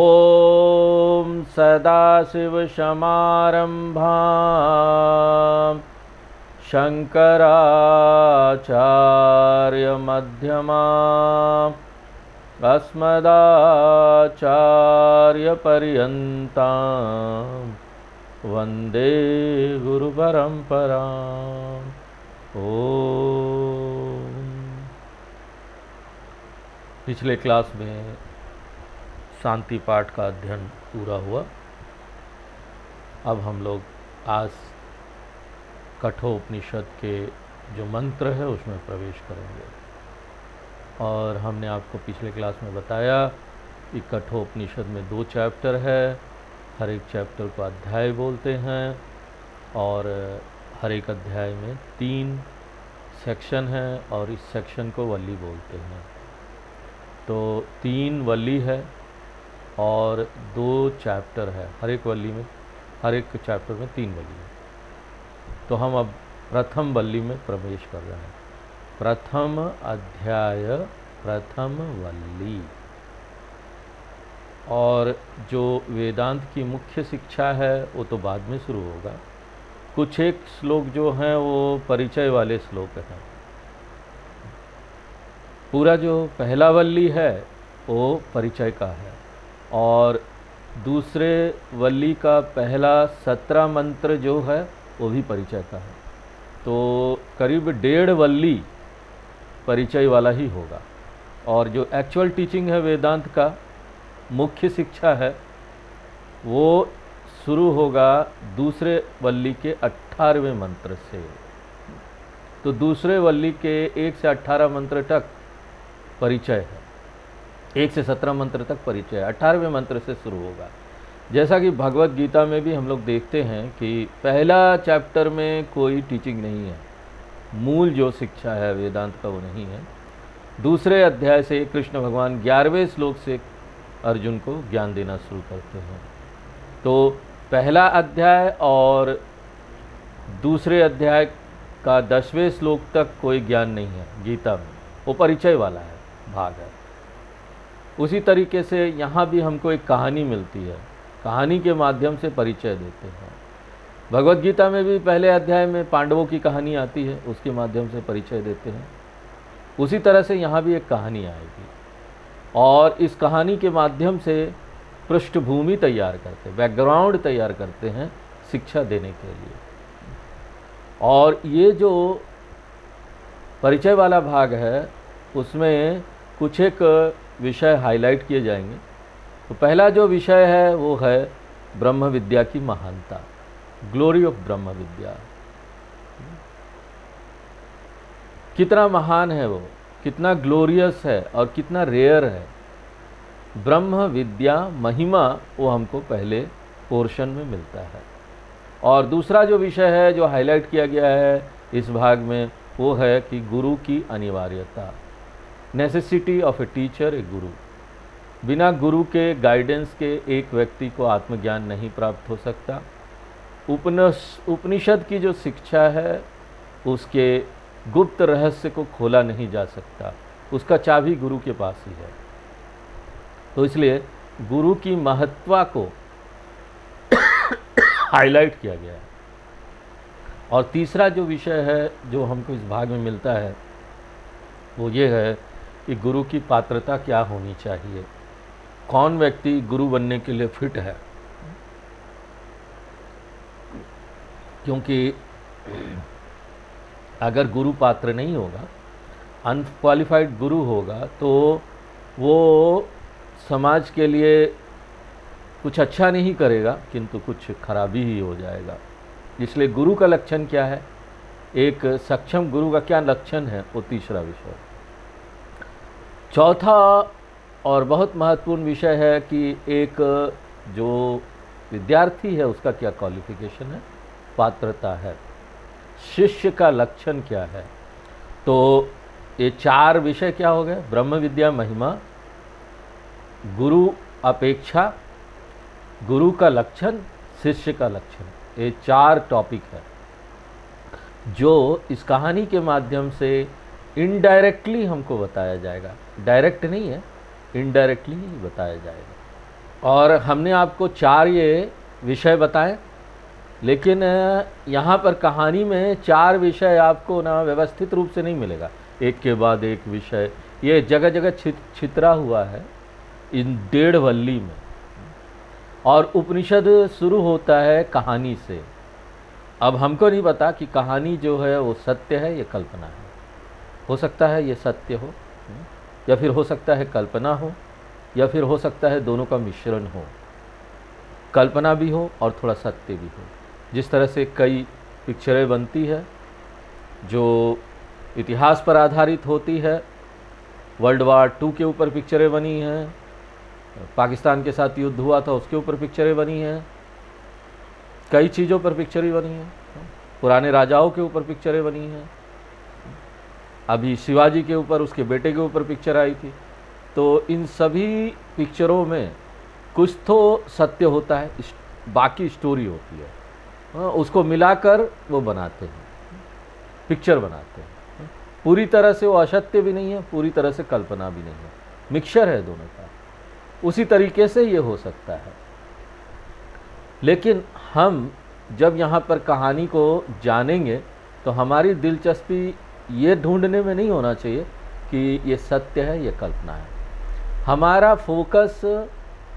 ॐ सदाशिवसमारम्भां शङ्कराचार्यमध्यमाम् अस्मदाचार्यपर्यन्तां वन्दे गुरुपरम्पराम्। पिछले क्लास में शांति पाठ का अध्ययन पूरा हुआ। अब हम लोग आज कठोपनिषद के जो मंत्र है उसमें प्रवेश करेंगे। और हमने आपको पिछले क्लास में बताया कि कठोपनिषद में 2 चैप्टर है, हर एक चैप्टर को अध्याय बोलते हैं और हर एक अध्याय में 3 सेक्शन हैं और इस सेक्शन को वल्ली बोलते हैं। तो 3 वल्ली है और 2 चैप्टर है, हर एक चैप्टर में 3 वल्ली है। तो हम अब प्रथम वल्ली में प्रवेश कर रहे हैं। प्रथम अध्याय प्रथम वल्ली। और जो वेदांत की मुख्य शिक्षा है वो तो बाद में शुरू होगा। कुछ एक श्लोक जो हैं वो परिचय वाले श्लोक हैं। पूरा जो पहला वल्ली है वो परिचय का है और दूसरे वल्ली का पहला 17 मंत्र जो है वो भी परिचय का है। तो करीब 1.5 वल्ली परिचय वाला ही होगा। और जो एक्चुअल टीचिंग है वेदांत का मुख्य शिक्षा है वो शुरू होगा दूसरे वल्ली के 18वें मंत्र से। तो दूसरे वल्ली के 1 से 18 मंत्र तक परिचय है, 1 से 17 मंत्र तक परिचय, 18वें मंत्र से शुरू होगा। जैसा कि भगवत गीता में भी हम लोग देखते हैं कि पहला चैप्टर में कोई टीचिंग नहीं है, मूल जो शिक्षा है वेदांत का वो नहीं है। दूसरे अध्याय से कृष्ण भगवान 11वें श्लोक से अर्जुन को ज्ञान देना शुरू करते हैं। तो पहला अध्याय और दूसरे अध्याय का 10वें श्लोक तक कोई ज्ञान नहीं है गीता में, वो परिचय वाला है भाग है। उसी तरीके से यहाँ भी हमको एक कहानी मिलती है, कहानी के माध्यम से परिचय देते हैं। भगवत गीता में भी पहले अध्याय में पांडवों की कहानी आती है, उसके माध्यम से परिचय देते हैं। उसी तरह से यहाँ भी एक कहानी आएगी और इस कहानी के माध्यम से पृष्ठभूमि तैयार करते हैं, बैकग्राउंड तैयार करते हैं शिक्षा देने के लिए। और ये जो परिचय वाला भाग है उसमें कुछ एक विषय हाईलाइट किए जाएंगे। तो पहला जो विषय है वो है ब्रह्म विद्या की महानता, ग्लोरी ऑफ ब्रह्म विद्या। कितना महान है वो, कितना ग्लोरियस है और कितना रेयर है। ब्रह्म विद्या महिमा वो हमको पहले पोर्शन में मिलता है। और दूसरा जो विषय है जो हाईलाइट किया गया है इस भाग में वो है कि गुरु की अनिवार्यता, नेसेसिटी ऑफ ए टीचर, ए गुरु। बिना गुरु के गाइडेंस के एक व्यक्ति को आत्मज्ञान नहीं प्राप्त हो सकता। उपनिषद की जो शिक्षा है उसके गुप्त रहस्य को खोला नहीं जा सकता, उसका चाबी गुरु के पास ही है। तो इसलिए गुरु की महत्ता को हाईलाइट किया गया है। और तीसरा जो विषय है जो हमको इस भाग में मिलता है वो ये है कि गुरु की पात्रता क्या होनी चाहिए, कौन व्यक्ति गुरु बनने के लिए फिट है। क्योंकि अगर गुरु पात्र नहीं होगा, अनक्वालिफाइड गुरु होगा, तो वो समाज के लिए कुछ अच्छा नहीं करेगा किंतु कुछ खराबी ही हो जाएगा। इसलिए गुरु का लक्षण क्या है, एक सक्षम गुरु का क्या लक्षण है, वो तीसरा विषय। चौथा और बहुत महत्वपूर्ण विषय है कि एक जो विद्यार्थी है उसका क्या क्वालिफिकेशन है, पात्रता है, शिष्य का लक्षण क्या है। तो ये 4 विषय क्या हो गए, ब्रह्म विद्या महिमा, गुरु अपेक्षा, गुरु का लक्षण, शिष्य का लक्षण। ये 4 टॉपिक है जो इस कहानी के माध्यम से इनडायरेक्टली हमको बताया जाएगा। डायरेक्ट नहीं है, इनडायरेक्टली ही बताया जाएगा। और हमने आपको 4 ये विषय बताए, लेकिन यहाँ पर कहानी में 4 विषय आपको ना व्यवस्थित रूप से नहीं मिलेगा, एक के बाद एक विषय, ये जगह जगह छितरा हुआ है इन 1.5 वल्ली में। और उपनिषद शुरू होता है कहानी से। अब हमको नहीं पता कि कहानी जो है वो सत्य है या कल्पना है। हो सकता है ये सत्य हो, या फिर हो सकता है कल्पना हो, या फिर हो सकता है दोनों का मिश्रण हो, कल्पना भी हो और थोड़ा सत्य भी हो। जिस तरह से कई पिक्चरें बनती है जो इतिहास पर आधारित होती है, वर्ल्ड वार 2 के ऊपर पिक्चरें बनी हैं, पाकिस्तान के साथ युद्ध हुआ था उसके ऊपर पिक्चरें बनी हैं, कई चीज़ों पर पिक्चरें बनी हैं, पुराने राजाओं के ऊपर पिक्चरें बनी हैं, अभी शिवाजी के ऊपर उसके बेटे के ऊपर पिक्चर आई थी। तो इन सभी पिक्चरों में कुछ तो सत्य होता है, बाकी स्टोरी होती है, उसको मिलाकर वो बनाते हैं, पिक्चर बनाते हैं। पूरी तरह से वो असत्य भी नहीं है, पूरी तरह से कल्पना भी नहीं है, मिक्सचर है दोनों का। उसी तरीके से ये हो सकता है। लेकिन हम जब यहाँ पर कहानी को जानेंगे तो हमारी दिलचस्पी ये ढूंढने में नहीं होना चाहिए कि ये सत्य है ये कल्पना है। हमारा फोकस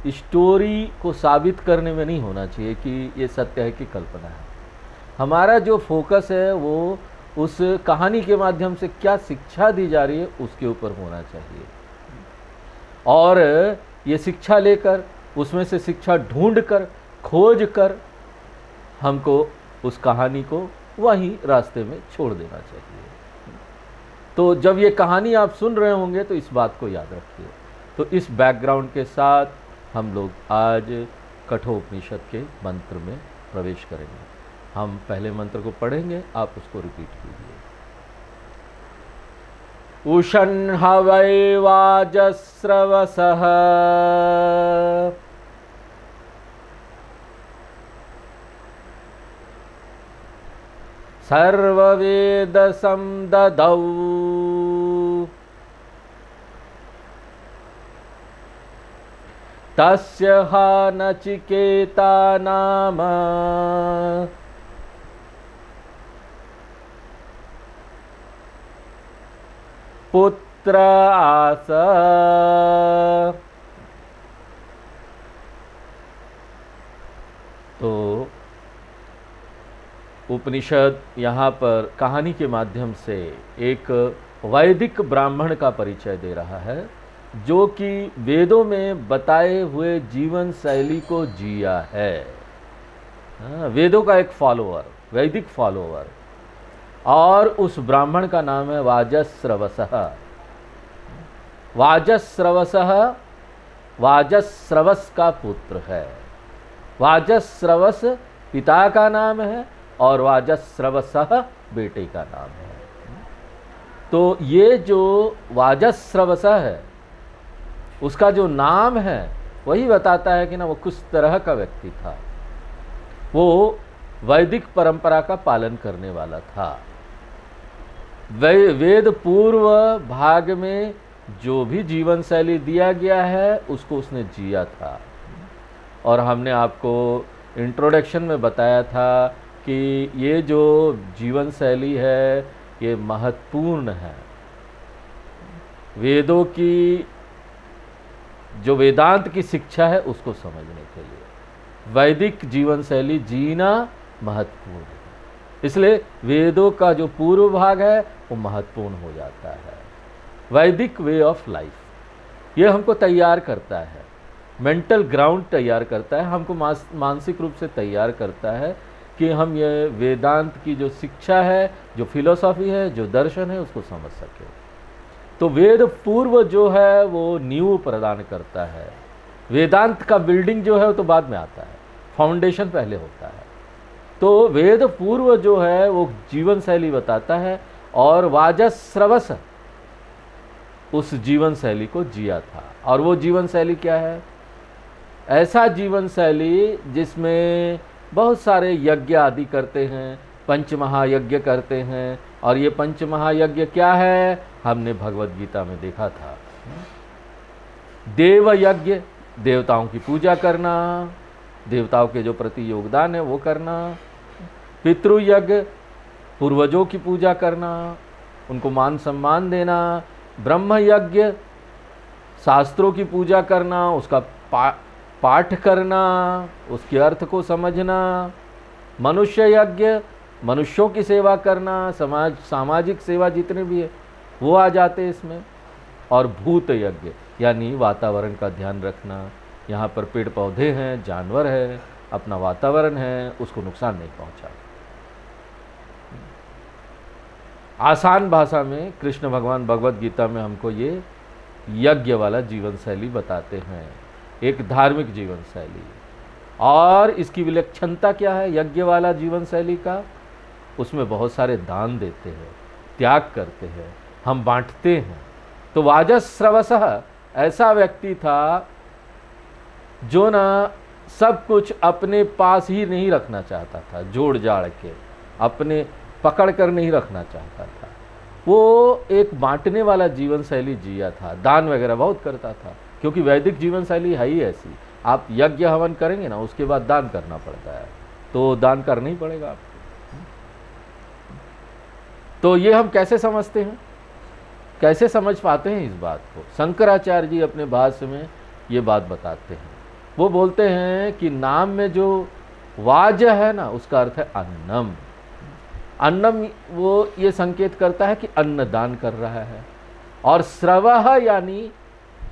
स्टोरी को साबित करने में नहीं होना चाहिए कि ये सत्य है कि कल्पना है। हमारा जो फोकस है वो उस कहानी के माध्यम से क्या शिक्षा दी जा रही है उसके ऊपर होना चाहिए, और ये शिक्षा लेकर उसमें से शिक्षा ढूंढ कर खोज कर हमको उस कहानी को वहीं रास्ते में छोड़ देना चाहिए। तो जब ये कहानी आप सुन रहे होंगे तो इस बात को याद रखिए। तो इस बैकग्राउंड के साथ हम लोग आज कठोपनिषद के मंत्र में प्रवेश करेंगे। हम पहले मंत्र को पढ़ेंगे, आप उसको रिपीट कीजिए। उषन् हवै वाजस्रवसः सर्ववेदसं ददौ तस्य हा नचिकेता नाम पुत्र आस। तो उपनिषद यहाँ पर कहानी के माध्यम से एक वैदिक ब्राह्मण का परिचय दे रहा है जो कि वेदों में बताए हुए जीवन शैली को जिया है। वेदों का एक फॉलोअर, वैदिक फॉलोअर, और उस ब्राह्मण का नाम है वाजस्रवसः। वाजस्रवसः वाजस्रवस का पुत्र है। वाजस्रवस पिता का नाम है और वाजस्रवसः बेटे का नाम है। तो ये जो वाजस्रवसः है उसका जो नाम है वही बताता है कि ना वो किस तरह का व्यक्ति था। वो वैदिक परंपरा का पालन करने वाला था। वेद पूर्व भाग में जो भी जीवन शैली दिया गया है उसको उसने जिया था। और हमने आपको इंट्रोडक्शन में बताया था कि ये जो जीवन शैली है ये महत्वपूर्ण है। वेदों की जो वेदांत की शिक्षा है उसको समझने के लिए वैदिक जीवन शैली जीना महत्वपूर्ण है। इसलिए वेदों का जो पूर्व भाग है वो महत्वपूर्ण हो जाता है। वैदिक वे ऑफ लाइफ ये हमको तैयार करता है, मेंटल ग्राउंड तैयार करता है, हमको मानसिक रूप से तैयार करता है कि हम ये वेदांत की जो शिक्षा है, जो फिलॉसफी है, जो दर्शन है उसको समझ सके। तो वेद पूर्व जो है वो नींव प्रदान करता है। वेदांत का बिल्डिंग जो है वो तो बाद में आता है, फाउंडेशन पहले होता है। तो वेद पूर्व जो है वो जीवन शैली बताता है और वाजस्रवस उस जीवन शैली को जिया था। और वो जीवन शैली क्या है? ऐसा जीवन शैली जिसमें बहुत सारे यज्ञ आदि करते हैं, पंचमहायज्ञ करते हैं। और ये पंचमहायज्ञ क्या है हमने भगवत गीता में देखा था। देव यज्ञ देवताओं की पूजा करना, देवताओं के जो प्रति योगदान है वो करना, पितृयज्ञ पूर्वजों की पूजा करना, उनको मान सम्मान देना, ब्रह्म यज्ञ शास्त्रों की पूजा करना, उसका पाठ करना, उसके अर्थ को समझना, मनुष्य यज्ञ मनुष्यों की सेवा करना, सामाजिक सेवा जितने भी है वो आ जाते इसमें, और भूत यज्ञ यानी वातावरण का ध्यान रखना, यहाँ पर पेड़ पौधे हैं, जानवर है, अपना वातावरण है, उसको नुकसान नहीं पहुँचा। आसान भाषा में कृष्ण भगवान भगवत गीता में हमको ये यज्ञ वाला जीवन शैली बताते हैं, एक धार्मिक जीवन शैली। और इसकी विलक्षणता क्या है यज्ञ वाला जीवन शैली का? उसमें बहुत सारे दान देते हैं, त्याग करते हैं, हम बांटते हैं। तो वाजस्रवसः ऐसा व्यक्ति था जो ना सब कुछ अपने पास ही नहीं रखना चाहता था, जोड़ जाड़ के अपने पकड़ कर नहीं रखना चाहता था, वो एक बांटने वाला जीवन शैली जिया था, दान वगैरह बहुत करता था, क्योंकि वैदिक जीवन शैली है ही ऐसी। आप यज्ञ हवन करेंगे ना, उसके बाद दान करना पड़ता है, तो दान करना ही पड़ेगा आपको। तो ये हम कैसे समझते हैं, कैसे समझ पाते हैं इस बात को? शंकराचार्य जी अपने भाष्य में ये बात बताते हैं। वो बोलते हैं कि नाम में जो वाज है ना, उसका अर्थ है अन्नम। अन्नम वो ये संकेत करता है कि अन्न दान कर रहा है, और स्रवः यानी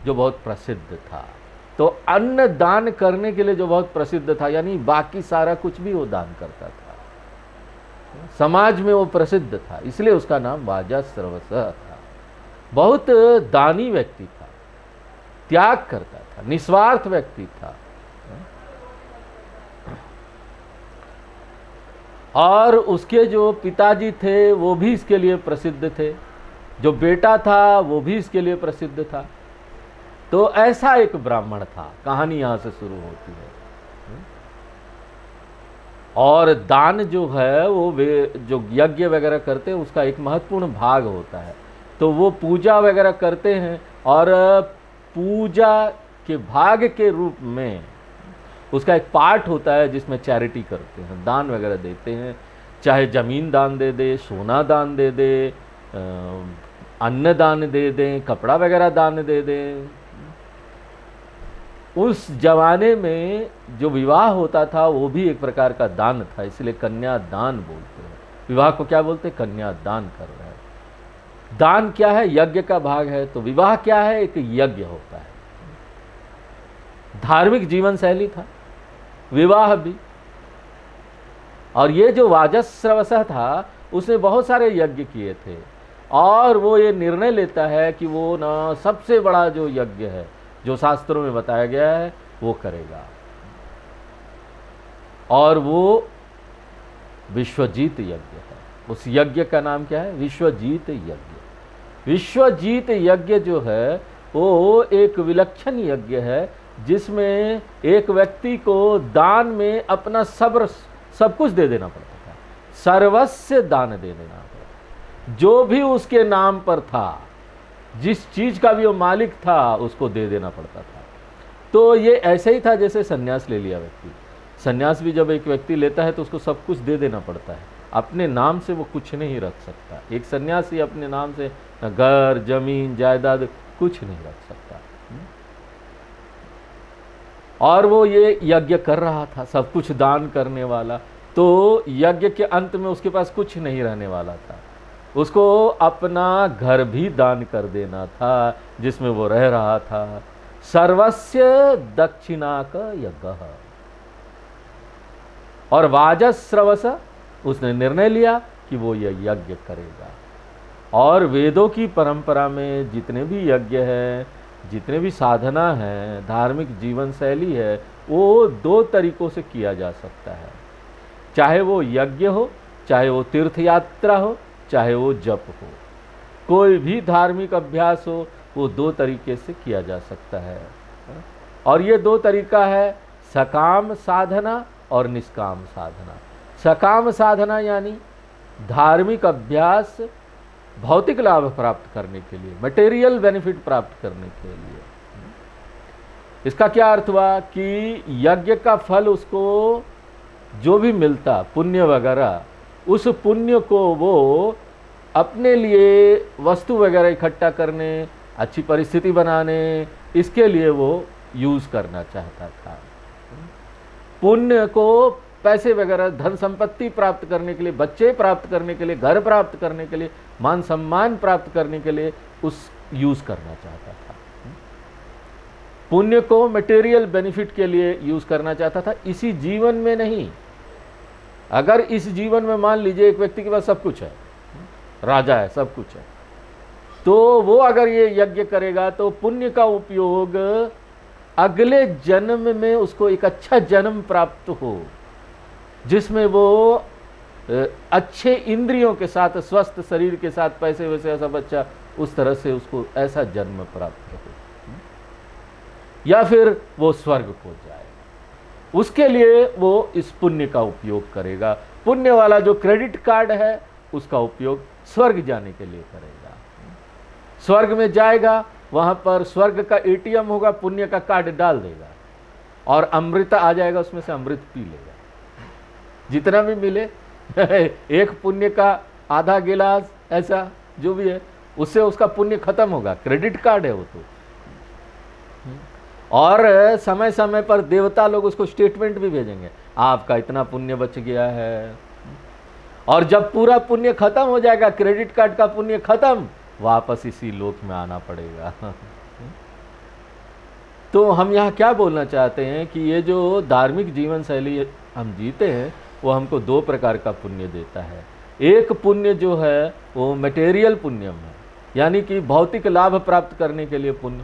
जो बहुत प्रसिद्ध था। तो अन्न दान करने के लिए जो बहुत प्रसिद्ध था, यानी बाकी सारा कुछ भी वो दान करता था, समाज में वो प्रसिद्ध था, इसलिए उसका नाम वाजस्रवसः था। बहुत दानी व्यक्ति था, त्याग करता था, निस्वार्थ व्यक्ति था। और उसके जो पिताजी थे वो भी इसके लिए प्रसिद्ध थे, जो बेटा था वो भी इसके लिए प्रसिद्ध था। तो ऐसा एक ब्राह्मण था, कहानी यहां से शुरू होती है। और दान जो है वो वे जो यज्ञ वगैरह करते हैं उसका एक महत्वपूर्ण भाग होता है। तो वो पूजा वगैरह करते हैं, और पूजा के भाग के रूप में उसका एक पार्ट होता है जिसमें चैरिटी करते हैं, दान वगैरह देते हैं, चाहे जमीन दान दे दे, सोना दान दे दे, अन्न दान दे दें, कपड़ा वगैरह दान दे दें। उस जमाने में जो विवाह होता था वो भी एक प्रकार का दान था, इसलिए कन्यादान बोलते हैं। विवाह को क्या बोलते हैं? कन्यादान कर रहे हैं। दान क्या है? यज्ञ का भाग है। तो विवाह क्या है? एक यज्ञ होता है। धार्मिक जीवन शैली था विवाह भी। और ये जो वाजस्रवसः था उसने बहुत सारे यज्ञ किए थे, और वो ये निर्णय लेता है कि वो ना सबसे बड़ा जो यज्ञ है जो शास्त्रों में बताया गया है वो करेगा, और वो विश्वजीत यज्ञ है। उस यज्ञ का नाम क्या है? विश्वजीत यज्ञ। विश्वजीत यज्ञ जो है वो एक विलक्षण यज्ञ है, जिसमें एक व्यक्ति को दान में अपना सब कुछ दे देना पड़ता था, सर्वस्व दान दे देना पड़ता, जो भी उसके नाम पर था, जिस चीज का भी वो मालिक था उसको दे देना पड़ता था। तो ये ऐसे ही था जैसे सन्यास ले लिया व्यक्ति। सन्यास भी जब एक व्यक्ति लेता है तो उसको सब कुछ दे देना पड़ता है, अपने नाम से वो कुछ नहीं रख सकता। एक सन्यासी अपने नाम से न घर, जमीन, जायदाद कुछ नहीं रख सकता। और वो ये यज्ञ कर रहा था, सब कुछ दान करने वाला। तो यज्ञ के अंत में उसके पास कुछ नहीं रहने वाला था, उसको अपना घर भी दान कर देना था जिसमें वो रह रहा था। सर्वस्य दक्षिणाक यज्ञ। और वाजस्रवस उसने निर्णय लिया कि वो यह यज्ञ करेगा। और वेदों की परंपरा में जितने भी यज्ञ हैं, जितने भी साधना है, धार्मिक जीवन शैली है, वो दो तरीकों से किया जा सकता है। चाहे वो यज्ञ हो, चाहे वो तीर्थ यात्रा हो, चाहे वो जप हो, कोई भी धार्मिक अभ्यास हो, वो दो तरीके से किया जा सकता है। और ये दो तरीका है सकाम साधना और निष्काम साधना। सकाम साधना यानी धार्मिक अभ्यास भौतिक लाभ प्राप्त करने के लिए, मटेरियल बेनिफिट प्राप्त करने के लिए। इसका क्या अर्थ हुआ कि यज्ञ का फल उसको जो भी मिलता पुण्य वगैरह, उस पुण्य को वो अपने लिए वस्तु वगैरह इकट्ठा करने, अच्छी परिस्थिति बनाने, इसके लिए वो यूज़ करना चाहता था। पुण्य को पैसे वगैरह, धन संपत्ति प्राप्त करने के लिए, बच्चे प्राप्त करने के लिए, घर प्राप्त करने के लिए, मान सम्मान प्राप्त करने के लिए उस यूज़ करना चाहता था। पुण्य को मटेरियल बेनिफिट के लिए यूज़ करना चाहता था, इसी जीवन में नहीं। अगर इस जीवन में मान लीजिए एक व्यक्ति के पास सब कुछ है, राजा है, सब कुछ है, तो वो अगर ये यज्ञ करेगा तो पुण्य का उपयोग अगले जन्म में उसको एक अच्छा जन्म प्राप्त हो, जिसमें वो अच्छे इंद्रियों के साथ, स्वस्थ शरीर के साथ, पैसे वैसे ऐसा बच्चा, उस तरह से उसको ऐसा जन्म प्राप्त हो, या फिर वो स्वर्ग को जाए, उसके लिए वो इस पुण्य का उपयोग करेगा। पुण्य वाला जो क्रेडिट कार्ड है उसका उपयोग स्वर्ग जाने के लिए करेगा। स्वर्ग में जाएगा, वहां पर स्वर्ग का एटीएम होगा, पुण्य का कार्ड डाल देगा और अमृत आ जाएगा, उसमें से अमृत पी लेगा, जितना भी मिले। एक पुण्य का आधा गिलास, ऐसा जो भी है, उससे उसका पुण्य खत्म होगा। क्रेडिट कार्ड है वो तो। और समय समय पर देवता लोग उसको स्टेटमेंट भी भेजेंगे, आपका इतना पुण्य बच गया है। और जब पूरा पुण्य खत्म हो जाएगा, क्रेडिट कार्ड का पुण्य खत्म, वापस इसी लोक में आना पड़ेगा। तो हम यहाँ क्या बोलना चाहते हैं कि ये जो धार्मिक जीवन शैली हम जीते हैं वो हमको दो प्रकार का पुण्य देता है। एक पुण्य जो है वो मटेरियल पुण्यम है, यानी कि भौतिक लाभ प्राप्त करने के लिए पुण्य।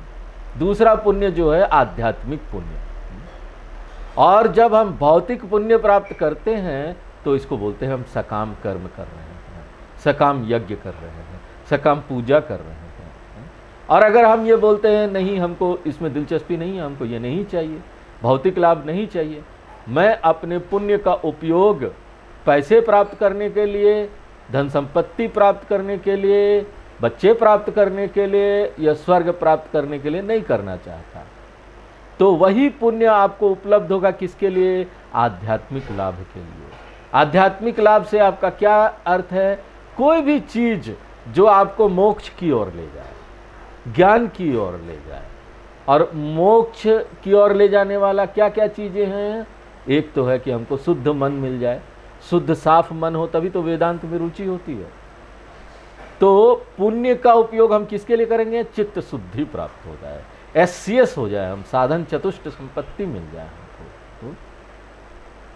दूसरा पुण्य जो है आध्यात्मिक पुण्य। और जब हम भौतिक पुण्य प्राप्त करते हैं तो इसको बोलते हैं हम सकाम कर्म कर रहे हैं, सकाम यज्ञ कर रहे हैं, सकाम पूजा कर रहे हैं। और अगर हम ये बोलते हैं नहीं, हमको इसमें दिलचस्पी नहीं है, हमको ये नहीं चाहिए, भौतिक लाभ नहीं चाहिए, मैं अपने पुण्य का उपयोग पैसे प्राप्त करने के लिए, धन संपत्ति प्राप्त करने के लिए, बच्चे प्राप्त करने के लिए या स्वर्ग प्राप्त करने के लिए नहीं करना चाहता, तो वही पुण्य आपको उपलब्ध होगा किसके लिए? आध्यात्मिक लाभ के लिए। आध्यात्मिक लाभ से आपका क्या अर्थ है? कोई भी चीज जो आपको मोक्ष की ओर ले जाए, ज्ञान की ओर ले जाए। और मोक्ष की ओर ले जाने वाला क्या क्या चीजें हैं? एक तो है कि हमको शुद्ध मन मिल जाए, शुद्ध साफ मन हो तभी तो वेदांत में रुचि होती है। तो पुण्य का उपयोग हम किसके लिए करेंगे? चित्त शुद्धि प्राप्त हो जाए, एससीएस हो जाए, हम साधन चतुष्ट संपत्ति मिल जाए हमको।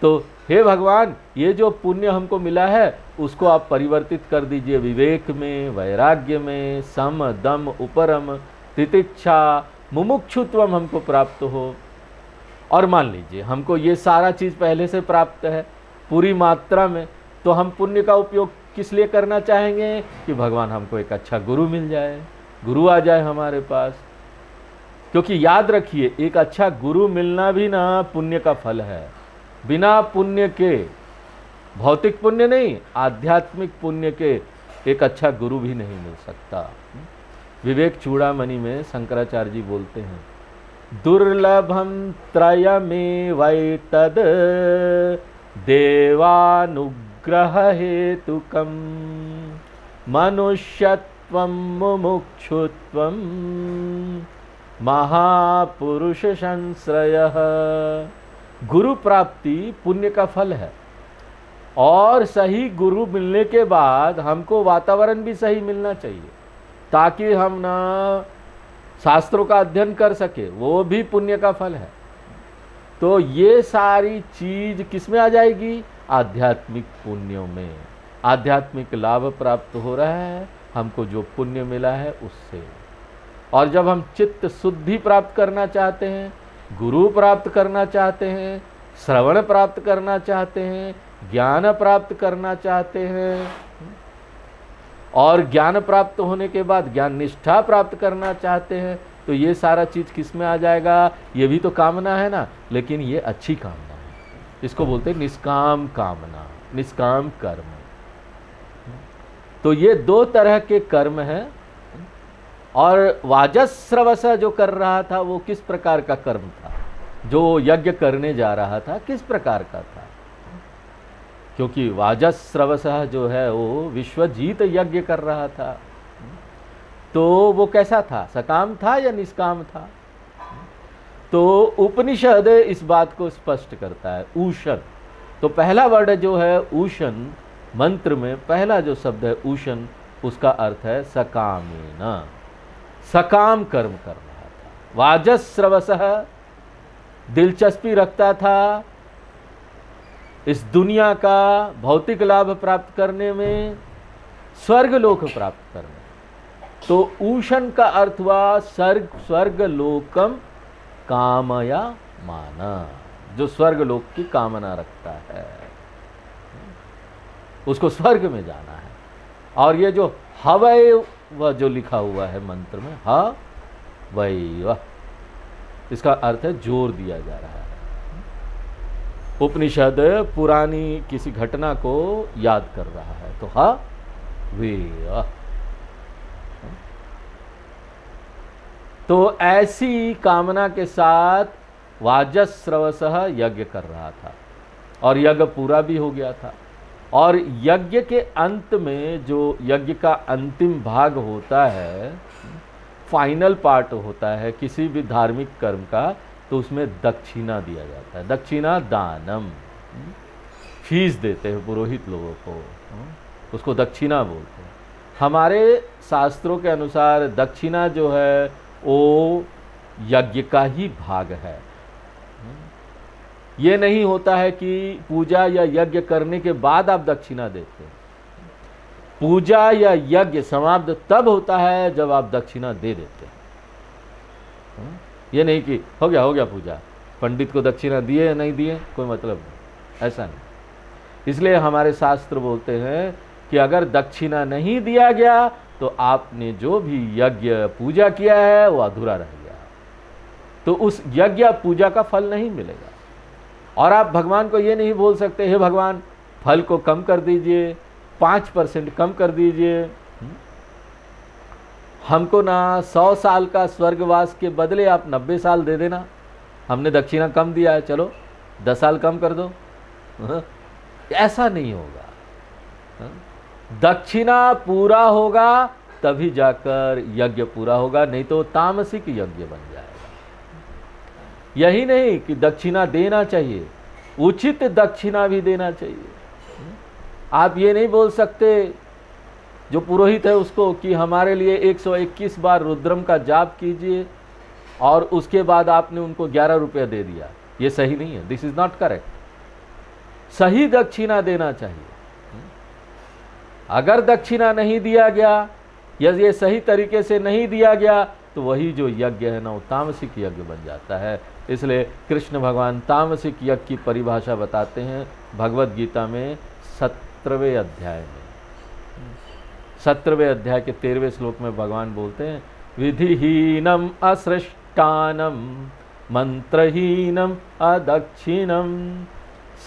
तो हे भगवान, ये जो पुण्य हमको मिला है उसको आप परिवर्तित कर दीजिए विवेक में, वैराग्य में, सम दम उपरम तितिक्षा मुमुक्षुत्वम हमको प्राप्त हो। और मान लीजिए हमको ये सारा चीज़ पहले से प्राप्त है पूरी मात्रा में, तो हम पुण्य का उपयोग किस लिए करना चाहेंगे? कि भगवान हमको एक अच्छा गुरु मिल जाए, गुरु आ जाए हमारे पास। क्योंकि याद रखिए, एक अच्छा गुरु मिलना भी ना पुण्य का फल है। बिना पुण्य के, भौतिक पुण्य नहीं, आध्यात्मिक पुण्य के एक अच्छा गुरु भी नहीं मिल सकता। विवेक चूड़ामणि में शंकराचार्य जी बोलते हैं, दुर्लभम त्रयमेवैतद् देवानुग्रह हेतुकम मनुष्यत्वं मुमुक्षुत्वं महापुरुष संश्रयः। गुरु प्राप्ति पुण्य का फल है। और सही गुरु मिलने के बाद हमको वातावरण भी सही मिलना चाहिए ताकि हम ना शास्त्रों का अध्ययन कर सके, वो भी पुण्य का फल है। तो ये सारी चीज किस में आ जाएगी? आध्यात्मिक पुण्यों में। आध्यात्मिक लाभ प्राप्त हो रहा है हमको जो पुण्य मिला है उससे। और जब हम चित्त शुद्धि प्राप्त करना चाहते हैं, गुरु प्राप्त करना चाहते हैं, श्रवण प्राप्त करना चाहते हैं, ज्ञान प्राप्त करना चाहते हैं, और ज्ञान प्राप्त होने के बाद ज्ञान निष्ठा प्राप्त करना चाहते हैं, तो ये सारा चीज़ किस में आ जाएगा? ये भी तो कामना है ना, लेकिन ये अच्छी कामना है। इसको बोलते हैं निष्काम कामना, निष्काम कर्म। तो ये दो तरह के कर्म हैं। और वाजस्रवस जो कर रहा था वो किस प्रकार का कर्म था, जो यज्ञ करने जा रहा था किस प्रकार का था? क्योंकि वाजस्रवस जो है वो विश्वजीत यज्ञ कर रहा था, तो वो कैसा था, सकाम था या निष्काम था? तो उपनिषद इस बात को स्पष्ट करता है। ऊषण, तो पहला वर्ड जो है ऊषण, मंत्र में पहला जो शब्द है ऊषण, उसका अर्थ है सकामेन, सकाम कर्म कर रहा था। वाजस्रवस दिलचस्पी रखता था इस दुनिया का भौतिक लाभ प्राप्त करने में, स्वर्ग लोक प्राप्त करने। तो ऊषण का अर्थ हुआ स्वर्ग लोकम कामया माना, जो स्वर्ग लोक की कामना रखता है, उसको स्वर्ग में जाना है। और ये जो हवै वह जो लिखा हुआ है मंत्र में, हवै, इसका अर्थ है जोर दिया जा रहा है। उपनिषद पुरानी किसी घटना को याद कर रहा है, तो हवै। तो ऐसी कामना के साथ वाजस्रवस यज्ञ कर रहा था और यज्ञ पूरा भी हो गया था। और यज्ञ के अंत में जो यज्ञ का अंतिम भाग होता है, फाइनल पार्ट होता है किसी भी धार्मिक कर्म का, तो उसमें दक्षिणा दिया जाता है। दक्षिणा दानम, फीस देते हैं पुरोहित लोगों को, उसको दक्षिणा बोलते हैं। हमारे शास्त्रों के अनुसार दक्षिणा जो है वो यज्ञ का ही भाग है। ये नहीं होता है कि पूजा या यज्ञ करने के बाद आप दक्षिणा देते हैं। पूजा या यज्ञ समाप्त तब होता है जब आप दक्षिणा दे देते हैं। ये नहीं कि हो गया पूजा, पंडित को दक्षिणा दिए या नहीं दिए कोई मतलब नहीं, ऐसा नहीं। इसलिए हमारे शास्त्र बोलते हैं कि अगर दक्षिणा नहीं दिया गया तो आपने जो भी यज्ञ पूजा किया है वो अधूरा रह गया, तो उस यज्ञ पूजा का फल नहीं मिलेगा। और आप भगवान को ये नहीं बोल सकते हे भगवान फल को कम कर दीजिए, 5% कम कर दीजिए, हमको ना 100 साल का स्वर्गवास के बदले आप 90 साल दे देना, हमने दक्षिणा कम दिया है, चलो 10 साल कम कर दो। ऐसा नहीं होगा। दक्षिणा पूरा होगा तभी जाकर यज्ञ पूरा होगा, नहीं तो तामसिक यज्ञ बन जाएगा। यही नहीं कि दक्षिणा देना चाहिए, उचित दक्षिणा भी देना चाहिए। आप ये नहीं बोल सकते जो पुरोहित है उसको कि हमारे लिए 121 बार रुद्रम का जाप कीजिए और उसके बाद आपने उनको 11 रुपये दे दिया। ये सही नहीं है, दिस इज नॉट करेक्ट। सही दक्षिणा देना चाहिए। अगर दक्षिणा नहीं दिया गया या ये सही तरीके से नहीं दिया गया तो वही जो यज्ञ है ना वो तामसिक यज्ञ बन जाता है। इसलिए कृष्ण भगवान तामसिक यज्ञ की परिभाषा बताते हैं भगवत गीता में 17वें अध्याय में। 17वें अध्याय के 13वें श्लोक में भगवान बोलते हैं विधिहीनम असृष्टानम मंत्रहीनम अदक्षिणम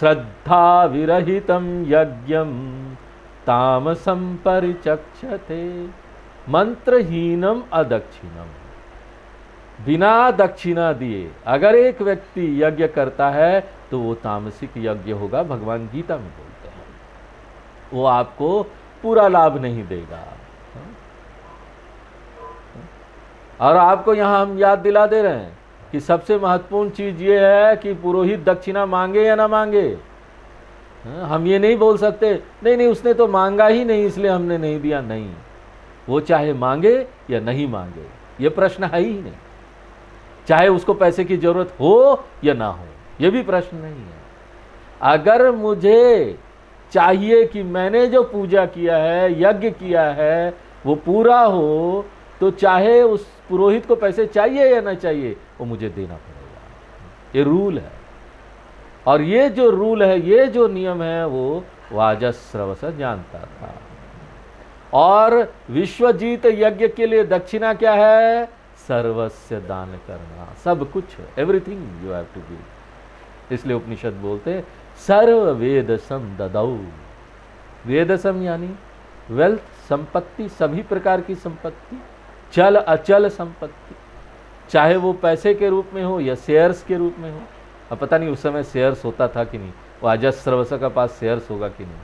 श्रद्धा विरहितम यज्ञम तामसम परिचक्षते। मंत्रहीनम अदक्षिणम, बिना दक्षिणा दिए अगर एक व्यक्ति यज्ञ करता है तो वो तामसिक यज्ञ होगा, भगवान गीता में बोलते हैं। वो आपको पूरा लाभ नहीं देगा। और आपको यहां हम याद दिला दे रहे हैं कि सबसे महत्वपूर्ण चीज ये है कि पुरोहित दक्षिणा मांगे या ना मांगे। हम ये नहीं बोल सकते नहीं उसने तो मांगा ही नहीं इसलिए हमने नहीं दिया। नहीं, वो चाहे मांगे या नहीं मांगे, ये प्रश्न है ही नहीं। चाहे उसको पैसे की जरूरत हो या ना हो, ये भी प्रश्न नहीं है। अगर मुझे चाहिए कि मैंने जो पूजा किया है, यज्ञ किया है, वो पूरा हो, तो चाहे उस पुरोहित को पैसे चाहिए या ना चाहिए, वो मुझे देना पड़ेगा। ये रूल है। और ये जो रूल है, ये जो नियम है, वो वाजस्रवस जानता था। और विश्वजीत यज्ञ के लिए दक्षिणा क्या है? सर्वस्व दान करना, सब कुछ, everything you have to give. इसलिए उपनिषद बोलते हैं सर्व वेदसम ददौ। वेदसम यानी वेल्थ, संपत्ति, सभी प्रकार की संपत्ति चल अचल संपत्ति, चाहे वो पैसे के रूप में हो या शेयर्स के रूप में हो। अब पता नहीं उस समय शेयर्स होता था कि नहीं, वो अजस्रवस का पास शेयर्स होगा कि नहीं,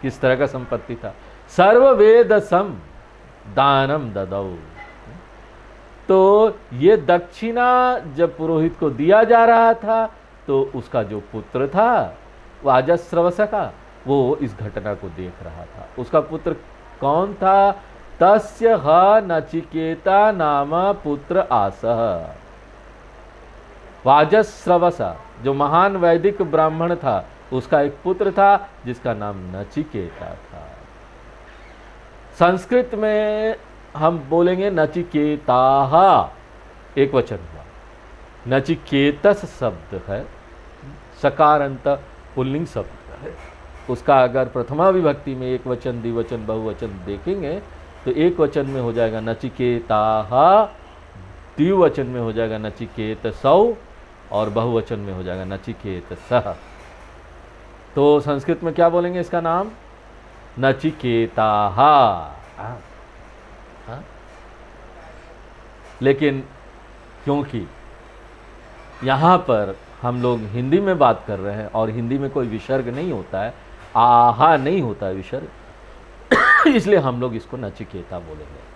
किस तरह का संपत्ति था। सर्व वेद सम दानम ददौ। तो ये दक्षिणा जब पुरोहित को दिया जा रहा था तो उसका जो पुत्र था वो अजस्रवस का, वो इस घटना को देख रहा था। उसका पुत्र कौन था? तस्य ह नचिकेता नाम पुत्र आसः। वाजस्रवस जो महान वैदिक ब्राह्मण था, उसका एक पुत्र था जिसका नाम नचिकेता था। संस्कृत में हम बोलेंगे नचिकेताः, एक वचन हुआ। नचिकेतस शब्द है, सकारांत पुल्लिंग शब्द है। उसका अगर प्रथमा विभक्ति में एक वचन, द्विवचन, बहुवचन देखेंगे तो एक वचन में हो जाएगा नचिकेताः, द्विवचन में हो जाएगा नचिकेतसौ और बहुवचन में हो जाएगा नचिकेतसः। तो संस्कृत में क्या बोलेंगे इसका नाम? नचिकेताः। लेकिन क्योंकि यहाँ पर हम लोग हिंदी में बात कर रहे हैं और हिंदी में कोई विसर्ग नहीं होता है, आहा नहीं होता है विसर्ग, इसलिए हम लोग इसको नचिकेता बोलेंगे।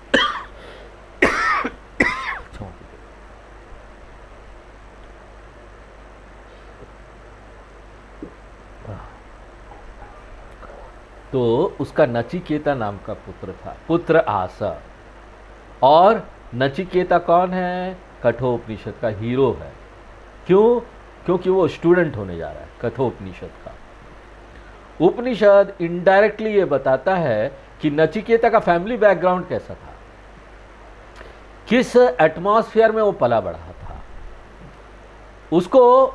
तो उसका नचिकेता नाम का पुत्र था, पुत्र आस। और नचिकेता कौन है? कठोपनिषद का हीरो है। क्यों? क्योंकि वो स्टूडेंट होने जा रहा है कठोपनिषद का। उपनिषद इनडायरेक्टली ये बताता है कि नचिकेता का फैमिली बैकग्राउंड कैसा था, किस एटमॉस्फेयर में वो पला बढ़ा था। उसको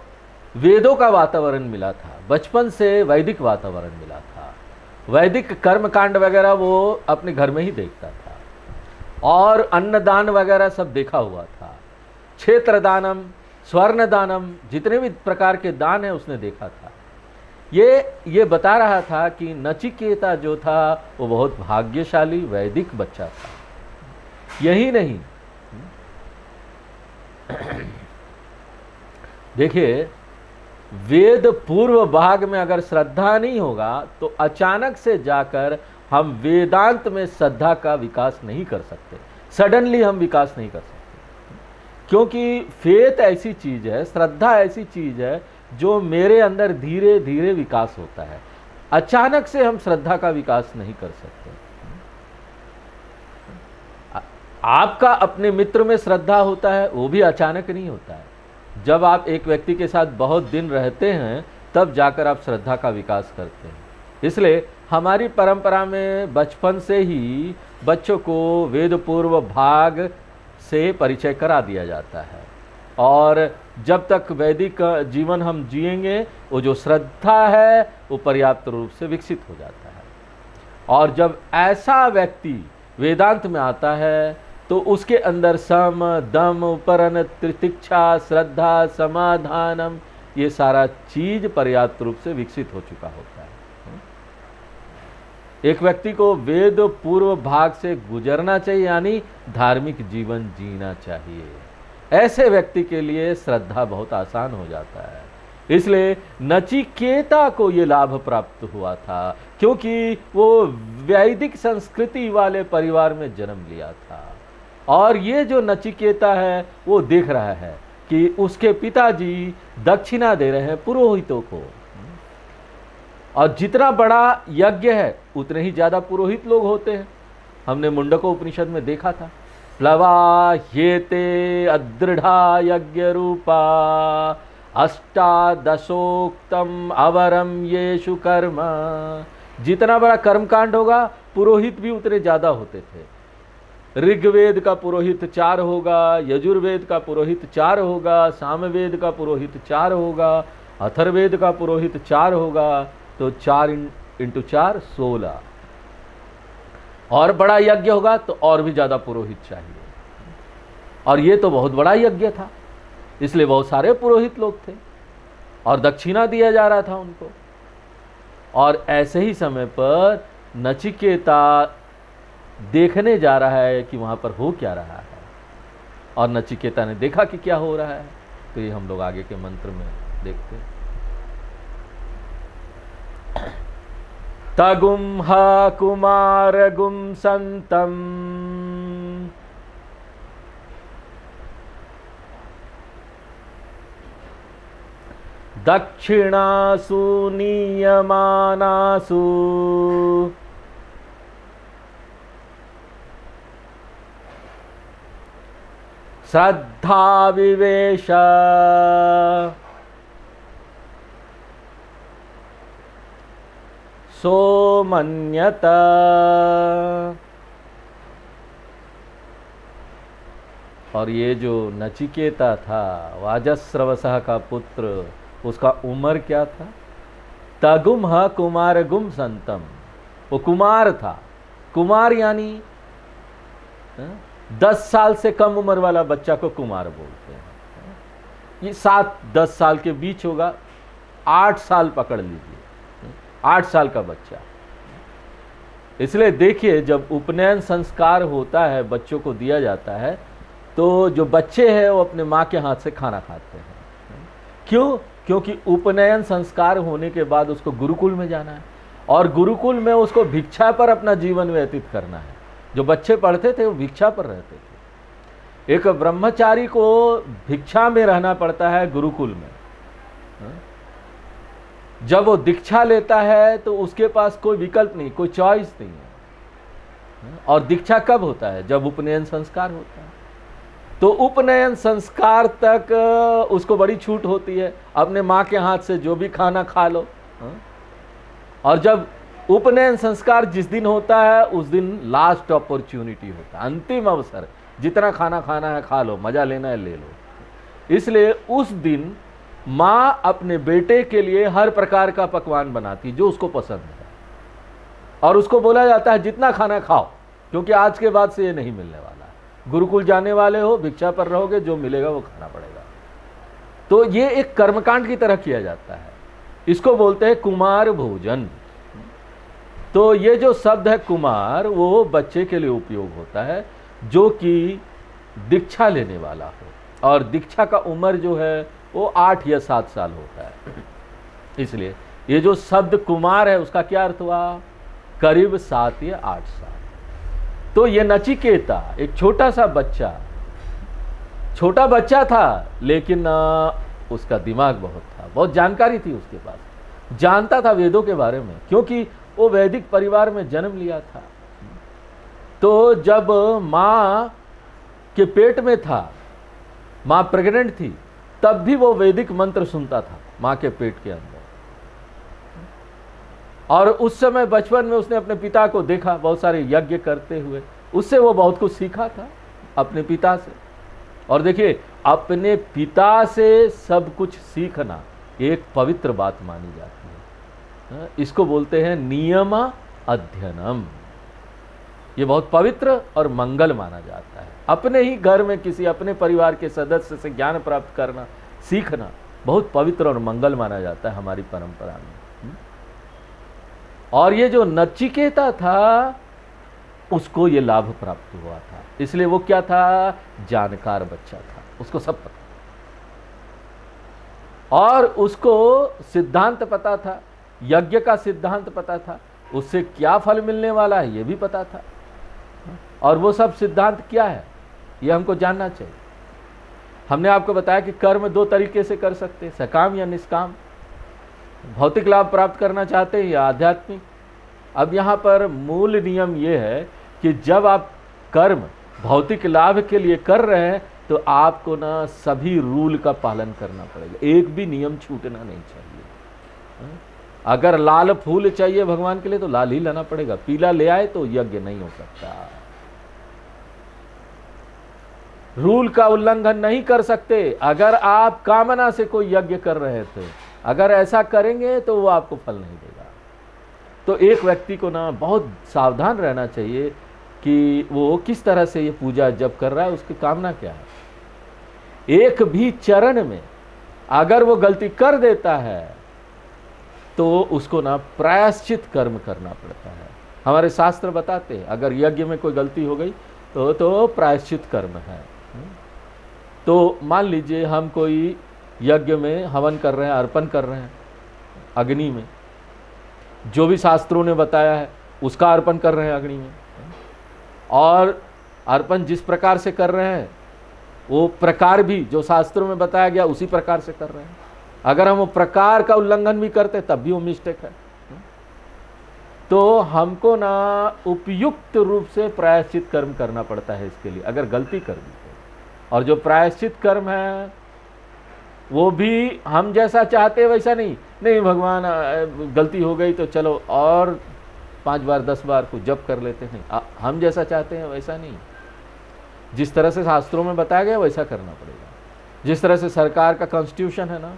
वेदों का वातावरण मिला था, बचपन से वैदिक वातावरण मिला था, वैदिक कर्मकांड वगैरह वो अपने घर में ही देखता था, और अन्नदान वगैरह सब देखा हुआ था। क्षेत्र दानम, स्वर्ण दानम, जितने भी प्रकार के दान है उसने देखा था। ये बता रहा था कि नचिकेता जो था वो बहुत भाग्यशाली वैदिक बच्चा था। यही नहीं, देखिए वेद पूर्व भाग में अगर श्रद्धा नहीं होगा तो अचानक से जाकर हम वेदांत में श्रद्धा का विकास नहीं कर सकते, सडनली हम विकास नहीं कर सकते। क्योंकि फेथ ऐसी चीज है, श्रद्धा ऐसी चीज है जो मेरे अंदर धीरे धीरे विकास होता है, अचानक से हम श्रद्धा का विकास नहीं कर सकते। आपका अपने मित्र में श्रद्धा होता है, वो भी अचानक नहीं होता है। जब आप एक व्यक्ति के साथ बहुत दिन रहते हैं तब जाकर आप श्रद्धा का विकास करते हैं। इसलिए हमारी परंपरा में बचपन से ही बच्चों को वेद पूर्व भाग से परिचय करा दिया जाता है, और जब तक वैदिक जीवन हम जिएंगे वो जो श्रद्धा है वो पर्याप्त रूप से विकसित हो जाता है। और जब ऐसा व्यक्ति वेदांत में आता है तो उसके अंदर सम, दम, उपरन, तितिक्षा, श्रद्धा, समाधानम, ये सारा चीज पर्याप्त रूप से विकसित हो चुका होता है। एक व्यक्ति को वेद पूर्व भाग से गुजरना चाहिए, यानी धार्मिक जीवन जीना चाहिए। ऐसे व्यक्ति के लिए श्रद्धा बहुत आसान हो जाता है। इसलिए नचिकेता को ये लाभ प्राप्त हुआ था क्योंकि वो वैदिक संस्कृति वाले परिवार में जन्म लिया था। और ये जो नचिकेता है वो देख रहा है कि उसके पिताजी दक्षिणा दे रहे हैं पुरोहितों को, और जितना बड़ा यज्ञ है उतने ही ज्यादा पुरोहित लोग होते हैं। हमने मुंडको उपनिषद में देखा था, प्लवाह्येते अदृढ़ा यज्ञ रूपा अष्टादशोक्तम अवरम येषु कर्म। जितना बड़ा कर्मकांड होगा पुरोहित भी उतने ज्यादा होते थे। ऋग्वेद का पुरोहित 4 होगा, यजुर्वेद का पुरोहित 4 होगा, सामवेद का पुरोहित 4 होगा, अथर्ववेद का पुरोहित 4 होगा, तो 4 × 4 16। और बड़ा यज्ञ होगा तो और भी ज्यादा पुरोहित चाहिए। और ये तो बहुत बड़ा यज्ञ था, इसलिए बहुत सारे पुरोहित लोग थे और दक्षिणा दिया जा रहा था उनको। और ऐसे ही समय पर नचिकेता देखने जा रहा है कि वहाँ पर हो क्या रहा है, और नचिकेता ने देखा कि क्या हो रहा है। तो ये हम लोग आगे के मंत्र में देखते हैं। तगुम हा कुमार गुम संतम दक्षिणासु नियमानासु श्रद्धा विवेश सोमन्यत। और ये जो नचिकेता था, वाजस्रवसः का पुत्र, उसका उम्र क्या था? तगुम ह कुमार गुम संतम, वो कुमार था। कुमार यानी 10 साल से कम उम्र वाला बच्चा को कुमार बोलते हैं। ये 7-10 साल के बीच होगा, 8 साल पकड़ लीजिए, 8 साल का बच्चा। इसलिए देखिए, जब उपनयन संस्कार होता है, बच्चों को दिया जाता है, तो जो बच्चे हैं वो अपने माँ के हाथ से खाना खाते हैं। क्यों? क्योंकि उपनयन संस्कार होने के बाद उसको गुरुकुल में जाना है, और गुरुकुल में उसको भिक्षा पर अपना जीवन व्यतीत करना है। जो बच्चे पढ़ते थे वो भिक्षा पर रहते थे। एक ब्रह्मचारी को भिक्षा में रहना पड़ता है गुरुकुल में। जब वो दीक्षा लेता है तो उसके पास कोई विकल्प नहीं, कोई चॉइस नहीं है। और दीक्षा कब होता है? जब उपनयन संस्कार होता है। तो उपनयन संस्कार तक उसको बड़ी छूट होती है, अपने माँ के हाथ से जो भी खाना खा लो। और जब उपनयन संस्कार जिस दिन होता है, उस दिन लास्ट अपॉर्चुनिटी होता है, अंतिम अवसर। जितना खाना खाना है खा लो, मजा लेना है ले लो। इसलिए उस दिन माँ अपने बेटे के लिए हर प्रकार का पकवान बनाती जो उसको पसंद है, और उसको बोला जाता है जितना खाना खाओ, क्योंकि आज के बाद से ये नहीं मिलने वाला है। गुरुकुल जाने वाले हो, भिक्षा पर रहोगे, जो मिलेगा वो खाना पड़ेगा। तो ये एक कर्मकांड की तरह किया जाता है। इसको बोलते हैं कुमार भोजन। तो ये जो शब्द है कुमार, वो बच्चे के लिए उपयोग होता है जो कि दीक्षा लेने वाला हो, और दीक्षा का उम्र जो है वो 8 या 7 साल होता है। इसलिए ये जो शब्द कुमार है, उसका क्या अर्थ हुआ? करीब 7 या 8 साल। तो ये नचिकेता एक छोटा सा बच्चा, छोटा बच्चा था, लेकिन उसका दिमाग बहुत था, बहुत जानकारी थी उसके पास, जानता था वेदों के बारे में, क्योंकि वो वैदिक परिवार में जन्म लिया था। तो जब माँ के पेट में था, माँ प्रेग्नेंट थी, तब भी वो वैदिक मंत्र सुनता था माँ के पेट के अंदर। और उस समय बचपन में उसने अपने पिता को देखा बहुत सारे यज्ञ करते हुए, उससे वो बहुत कुछ सीखा था अपने पिता से। और देखिए, अपने पिता से सब कुछ सीखना एक पवित्र बात मानी जाती है। इसको बोलते हैं नियम अध्ययनम। ये बहुत पवित्र और मंगल माना जाता है। अपने ही घर में किसी अपने परिवार के सदस्य से ज्ञान प्राप्त करना, सीखना बहुत पवित्र और मंगल माना जाता है हमारी परंपरा में। और ये जो नचिकेता था, उसको ये लाभ प्राप्त हुआ था। इसलिए वो क्या था? जानकार बच्चा था, उसको सब पता, और उसको सिद्धांत पता था, यज्ञ का सिद्धांत पता था, उससे क्या फल मिलने वाला है ये भी पता था। और वो सब सिद्धांत क्या है ये हमको जानना चाहिए। हमने आपको बताया कि कर्म 2 तरीके से कर सकते हैं, सकाम या निष्काम। भौतिक लाभ प्राप्त करना चाहते हैं या आध्यात्मिक। अब यहाँ पर मूल नियम ये है कि जब आप कर्म भौतिक लाभ के लिए कर रहे हैं, तो आपको ना सभी रूल का पालन करना पड़ेगा, एक भी नियम छूटना नहीं चाहिए। अगर लाल फूल चाहिए भगवान के लिए तो लाल ही लाना पड़ेगा, पीला ले आए तो यज्ञ नहीं हो सकता। रूल का उल्लंघन नहीं कर सकते। अगर आप कामना से कोई यज्ञ कर रहे थे, अगर ऐसा करेंगे तो वो आपको फल नहीं देगा। तो एक व्यक्ति को ना बहुत सावधान रहना चाहिए कि वो किस तरह से ये पूजा जब कर रहा है, उसकी कामना क्या है। एक भी चरण में अगर वो गलती कर देता है तो उसको ना प्रायश्चित कर्म करना पड़ता है। हमारे शास्त्र बताते हैं अगर यज्ञ में कोई गलती हो गई तो प्रायश्चित कर्म है। तो मान लीजिए हम कोई यज्ञ में हवन कर रहे हैं, अर्पण कर रहे हैं अग्नि में, जो भी शास्त्रों ने बताया है उसका अर्पण कर रहे हैं अग्नि में, और अर्पण जिस प्रकार से कर रहे हैं वो प्रकार भी जो शास्त्रों में बताया गया उसी प्रकार से कर रहे हैं। अगर हम वो प्रकार का उल्लंघन भी करते तब भी वो मिस्टेक है। तो हमको ना उपयुक्त रूप से प्रायश्चित कर्म करना पड़ता है इसके लिए, अगर गलती कर दी तो। और जो प्रायश्चित कर्म है वो भी हम जैसा चाहते हैं वैसा नहीं भगवान गलती हो गई तो चलो और 5 बार 10 बार को जप कर लेते, नहीं हम जैसा चाहते हैं वैसा नहीं। जिस तरह से शास्त्रों में बताया गया वैसा करना पड़ेगा। जिस तरह से सरकार का कॉन्स्टिट्यूशन है ना,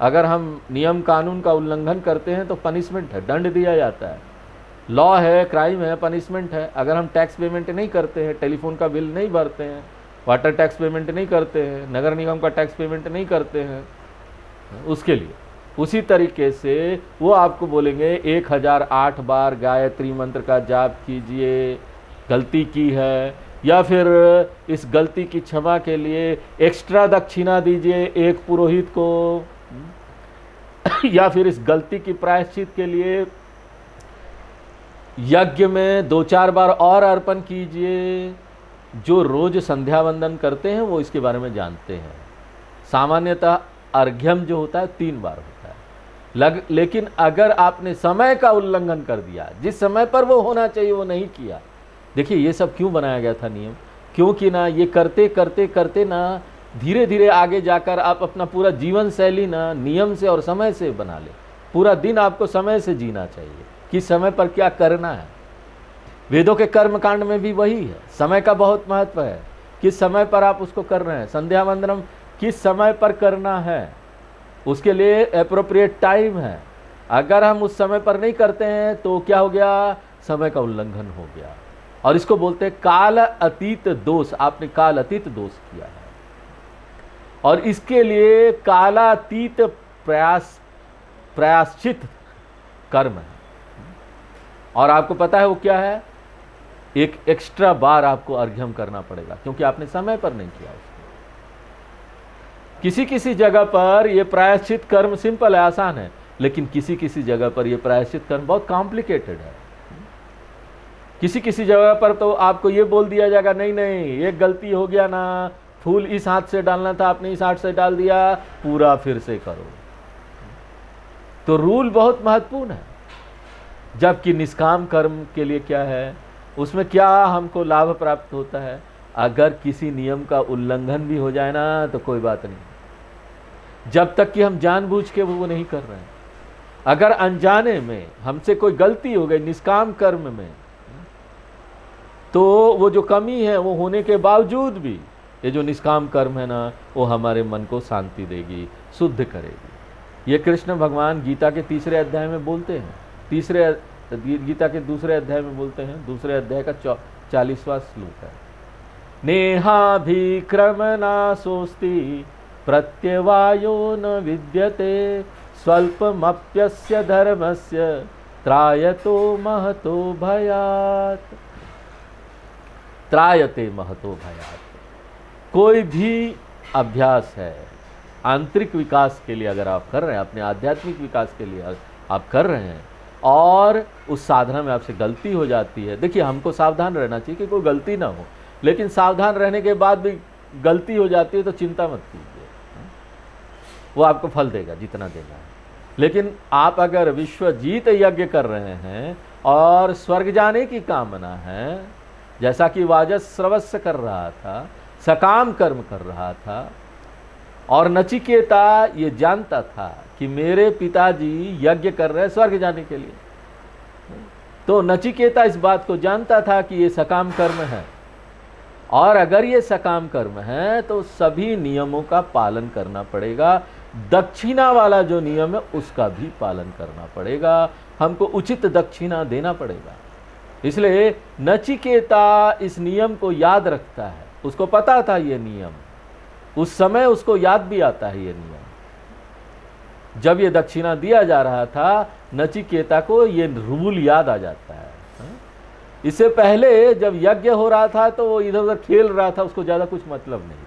अगर हम नियम कानून का उल्लंघन करते हैं तो पनिशमेंट है, दंड दिया जाता है, लॉ है, क्राइम है, पनिशमेंट है। अगर हम टैक्स पेमेंट नहीं करते हैं, टेलीफोन का बिल नहीं भरते हैं, वाटर टैक्स पेमेंट नहीं करते हैं, नगर निगम का टैक्स पेमेंट नहीं करते हैं, उसके लिए उसी तरीके से वो आपको बोलेंगे 1008 बार गायत्री मंत्र का जाप कीजिए, गलती की है, या फिर इस गलती की क्षमा के लिए एक्स्ट्रा दक्षिणा दीजिए एक पुरोहित को, या फिर इस गलती की प्रायश्चित के लिए यज्ञ में 2-4 बार और अर्पण कीजिए। जो रोज संध्या वंदन करते हैं वो इसके बारे में जानते हैं। सामान्यतः अर्घ्यम जो होता है 3 बार होता है, लेकिन अगर आपने समय का उल्लंघन कर दिया, जिस समय पर वो होना चाहिए वो नहीं किया। देखिए ये सब क्यों बनाया गया था नियम, क्योंकि ना ये करते करते करते ना धीरे धीरे आगे जाकर आप अपना पूरा जीवन शैली ना नियम से और समय से बना ले। पूरा दिन आपको समय से जीना चाहिए, किस समय पर क्या करना है। वेदों के कर्म कांड में भी वही है, समय का बहुत महत्व है, किस समय पर आप उसको कर रहे हैं। संध्या वंदनम किस समय पर करना है, उसके लिए एप्रोप्रिएट टाइम है। अगर हम उस समय पर नहीं करते हैं तो क्या हो गया, समय का उल्लंघन हो गया, और इसको बोलते हैं काल अतीत दोष। आपने काल अतीत दोष किया है, और इसके लिए कालातीत प्रायश्चित कर्म है। और आपको पता है वो क्या है, एक एक्स्ट्रा बार आपको अर्घ्यम करना पड़ेगा, क्योंकि आपने समय पर नहीं किया उसको। किसी किसी जगह पर यह प्रायश्चित कर्म सिंपल है, आसान है, लेकिन किसी किसी जगह पर यह प्रायश्चित कर्म बहुत कॉम्प्लिकेटेड है। किसी किसी जगह पर तो आपको ये बोल दिया जाएगा, नहीं एक गलती हो गया ना, फूल इस हाथ से डालना था आपने इस हाथ से डाल दिया, पूरा फिर से करो। तो रूल बहुत महत्वपूर्ण है। जबकि निष्काम कर्म के लिए क्या है, उसमें क्या हमको लाभ प्राप्त होता है। अगर किसी नियम का उल्लंघन भी हो जाए ना तो कोई बात नहीं, जब तक कि हम जानबूझ के वो नहीं कर रहे हैं। अगर अनजाने में हमसे कोई गलती हो गई निष्काम कर्म में, तो वो जो कमी है वो होने के बावजूद भी ये जो निष्काम कर्म है ना, वो हमारे मन को शांति देगी, शुद्ध करेगी। ये कृष्ण भगवान गीता के 3 अध्याय में बोलते हैं, गीता के 2 अध्याय में बोलते हैं, 2 अध्याय का 40वां श्लोक है। नेहाभिक्रमनाशोस्ति प्रत्यवायो न विद्यते स्वल्पमप्यस्य धर्मस्य त्रायतो महतो भयात्। त्रायते महतो भयात्। कोई भी अभ्यास है आंतरिक विकास के लिए अगर आप कर रहे हैं, अपने आध्यात्मिक विकास के लिए आप कर रहे हैं, और उस साधना में आपसे गलती हो जाती है। देखिए हमको सावधान रहना चाहिए कि कोई गलती ना हो, लेकिन सावधान रहने के बाद भी गलती हो जाती है तो चिंता मत कीजिए, वो आपको फल देगा जितना देना है। लेकिन आप अगर विश्वजीत यज्ञ कर रहे हैं और स्वर्ग जाने की कामना है, जैसा कि वाजस्रवस्य कर रहा था, सकाम कर्म कर रहा था, और नचिकेता ये जानता था कि मेरे पिताजी यज्ञ कर रहे हैं स्वर्ग जाने के लिए, तो नचिकेता इस बात को जानता था कि ये सकाम कर्म है, और अगर ये सकाम कर्म है तो सभी नियमों का पालन करना पड़ेगा। दक्षिणा वाला जो नियम है उसका भी पालन करना पड़ेगा, हमको उचित दक्षिणा देना पड़ेगा। इसलिए नचिकेता इस नियम को याद रखता है, उसको पता था ये नियम, उस समय उसको याद भी आता है ये नियम। जब ये दक्षिणा दिया जा रहा था, नचिकेता को ये रूल याद आ जाता है। इससे पहले जब यज्ञ हो रहा था तो वो इधर उधर खेल रहा था, उसको ज़्यादा कुछ मतलब नहीं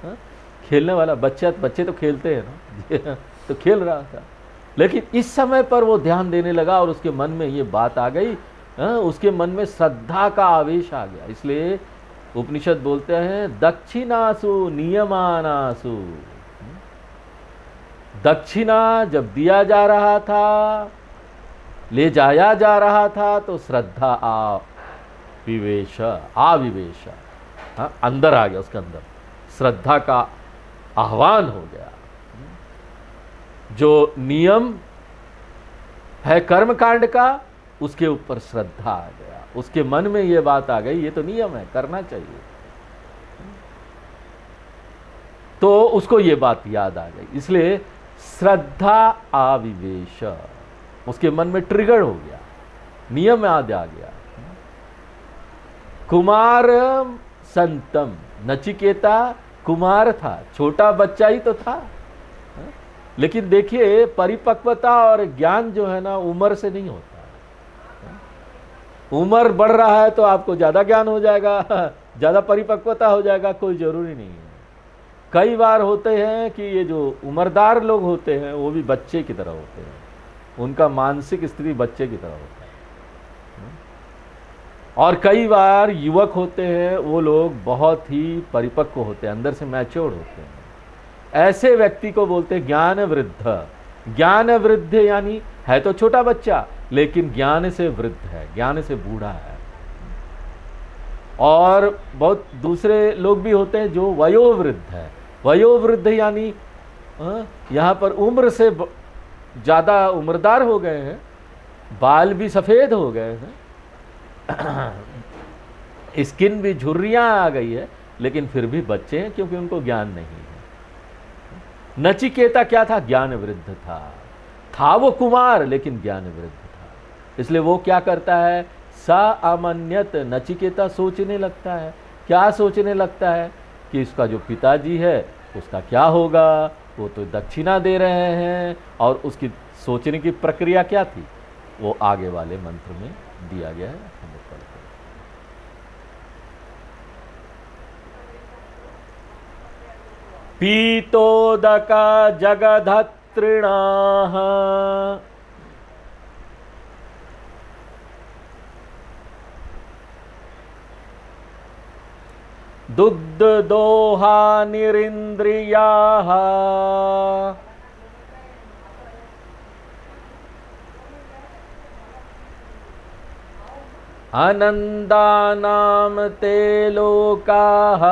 था। खेलने वाला बच्चे तो खेलते हैं ना तो खेल रहा था, लेकिन इस समय पर वो ध्यान देने लगा और उसके मन में ये बात आ गई, उसके मन में श्रद्धा का आवेश आ गया। इसलिए उपनिषद बोलते हैं दक्षिणासु नियमानासु। दक्षिणा जब दिया जा रहा था, ले जाया जा रहा था, तो श्रद्धा आविवेश अंदर आ गया, उसके अंदर श्रद्धा का आह्वान हो गया। जो नियम है कर्म कांड का, उसके ऊपर श्रद्धा आ गया, उसके मन में ये बात आ गई, ये तो नियम है, करना चाहिए। तो उसको ये बात याद आ गई, इसलिए श्रद्धा आविवेश उसके मन में ट्रिगर हो गया, नियम याद आ गया। कुमार संतम, नचिकेता कुमार था, छोटा बच्चा ही तो था, लेकिन देखिए परिपक्वता और ज्ञान जो है ना उम्र से नहीं होता। उम्र बढ़ रहा है तो आपको ज़्यादा ज्ञान हो जाएगा, ज़्यादा परिपक्वता हो जाएगा, कोई ज़रूरी नहीं है। कई बार होते हैं कि ये जो उम्रदार लोग होते हैं वो भी बच्चे की तरह होते हैं, उनका मानसिक स्थिति बच्चे की तरह होता है। और कई बार युवक होते हैं, वो लोग बहुत ही परिपक्व होते हैं, अंदर से मैच्योर्ड होते हैं। ऐसे व्यक्ति को बोलते हैं ज्ञान वृद्ध। ज्ञान वृद्ध यानी है तो छोटा बच्चा, लेकिन ज्ञान से वृद्ध है, ज्ञान से बूढ़ा है। और बहुत दूसरे लोग भी होते हैं जो वयोवृद्ध है। वयोवृद्ध यानी यहाँ पर उम्र से ज़्यादा उम्रदार हो गए हैं, बाल भी सफ़ेद हो गए हैं, स्किन भी झुर्रियाँ आ गई है, लेकिन फिर भी बच्चे हैं क्योंकि उनको ज्ञान नहीं है। नचिकेता क्या था? ज्ञान वृद्ध था वो कुमार, लेकिन ज्ञान वृद्ध था। इसलिए वो क्या करता है? सा अमन्यत, नचिकेता सोचने लगता है। क्या सोचने लगता है? कि इसका जो पिताजी है उसका क्या होगा, वो तो दक्षिणा दे रहे हैं। और उसकी सोचने की प्रक्रिया क्या थी वो आगे वाले मंत्र में दिया गया है, हम लोग पढ़ते हैं। पीतोदका जगधत्रिणाः दुग्धदोहा निरिन्द्रियाः आनन्दानां ते लोकाः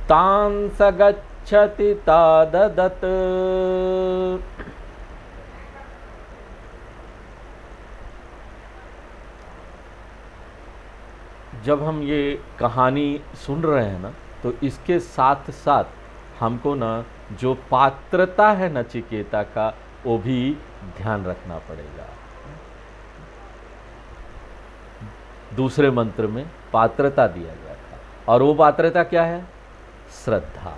तान् स गच्छति ताददत्। जब हम ये कहानी सुन रहे हैं ना, तो इसके साथ साथ हमको ना जो पात्रता है नचिकेता का, वो भी ध्यान रखना पड़ेगा। दूसरे मंत्र में पात्रता दिया गया था, और वो पात्रता क्या है? श्रद्धा।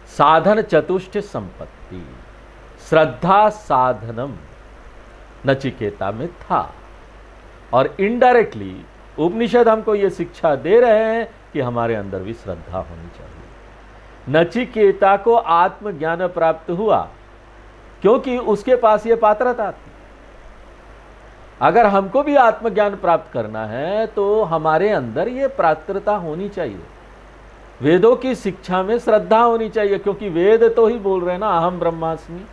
साधन चतुष्ट संपत्ति, श्रद्धा साधनम नचिकेता में था। और इनडायरेक्टली उपनिषद हमको ये शिक्षा दे रहे हैं कि हमारे अंदर भी श्रद्धा होनी चाहिए। नचिकेता को आत्मज्ञान प्राप्त हुआ क्योंकि उसके पास ये पात्रता थी। अगर हमको भी आत्मज्ञान प्राप्त करना है तो हमारे अंदर ये पात्रता होनी चाहिए। वेदों की शिक्षा में श्रद्धा होनी चाहिए, क्योंकि वेद तो ही बोल रहे हैं ना, अहम ब्रह्मास्मि,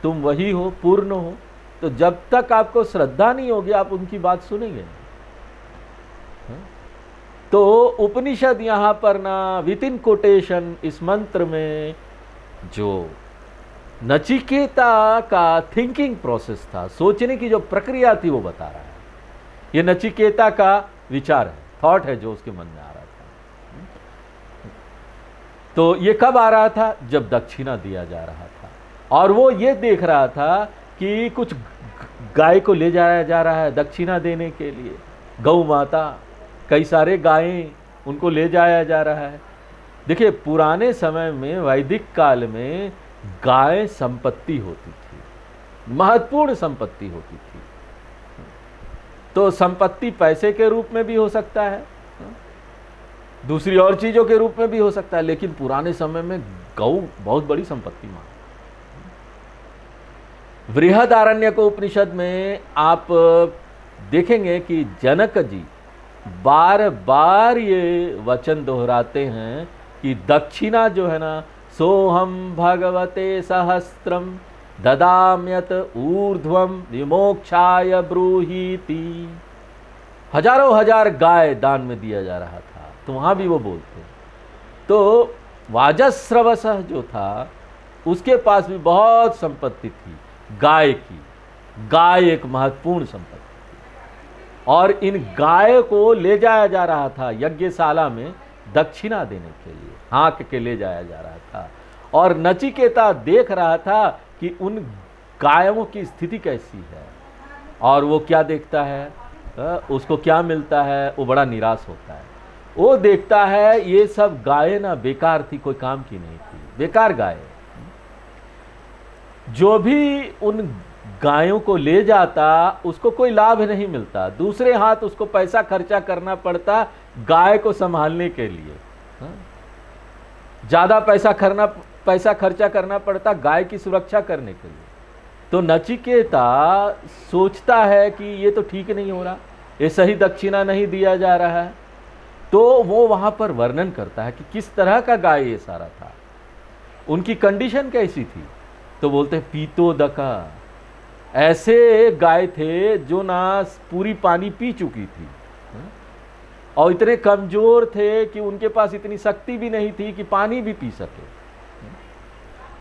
तुम वही हो, पूर्ण हो। तो जब तक आपको श्रद्धा नहीं होगी आप उनकी बात सुनेंगे। तो उपनिषद यहाँ पर ना विद इन कोटेशन इस मंत्र में जो नचिकेता का थिंकिंग प्रोसेस था, सोचने की जो प्रक्रिया थी, वो बता रहा है। ये नचिकेता का विचार है, थॉट है जो उसके मन में आ रहा था। तो ये कब आ रहा था? जब दक्षिणा दिया जा रहा था, और वो ये देख रहा था कि कुछ गाय को ले जाया जा रहा है दक्षिणा देने के लिए। गौ माता, कई सारे गायें, उनको ले जाया जा रहा है। देखिए, पुराने समय में, वैदिक काल में गाय संपत्ति होती थी, महत्वपूर्ण संपत्ति होती थी। तो संपत्ति पैसे के रूप में भी हो सकता है, दूसरी और चीजों के रूप में भी हो सकता है, लेकिन पुराने समय में गौ बहुत बड़ी संपत्ति मानी। बृहदारण्यक उपनिषद में आप देखेंगे कि जनक जी बार बार ये वचन दोहराते हैं कि दक्षिणा जो है ना, सोहम भगवते सहस्त्रम ददाम्यत ऊर्ध्वम विमोक्षाय ब्रूहीति। हजारों हजार गाय दान में दिया जा रहा था, तो वहां भी वो बोलते हैं। तो वाजस्रवस जो था, उसके पास भी बहुत संपत्ति थी गाय की। गाय एक महत्वपूर्ण संपत्ति थी, और इन गाय को ले जाया जा रहा था यज्ञशाला में दक्षिणा देने के लिए, हाँक के ले जाया जा रहा था। और नचिकेता देख रहा था कि उन गायों की स्थिति कैसी है, और वो क्या देखता है, उसको क्या मिलता है, वो बड़ा निराश होता है। वो देखता है ये सब गायें ना बेकार थी, कोई काम की नहीं थी, बेकार गाय। जो भी उन गायों को ले जाता उसको कोई लाभ नहीं मिलता, दूसरे हाथ उसको पैसा खर्चा करना पड़ता गाय को संभालने के लिए, ज्यादा पैसा खर्चा करना पड़ता गाय की सुरक्षा करने के लिए। तो नचिकेता सोचता है कि ये तो ठीक नहीं हो रहा, ये सही दक्षिणा नहीं दिया जा रहा है। तो वो वहां पर वर्णन करता है कि किस तरह का गाय ये सारा था, उनकी कंडीशन कैसी थी। तो बोलते हैं पीतोदका, ऐसे गाय थे जो ना पूरी पानी पी चुकी थी, और इतने कमजोर थे कि उनके पास इतनी शक्ति भी नहीं थी कि पानी भी पी सके।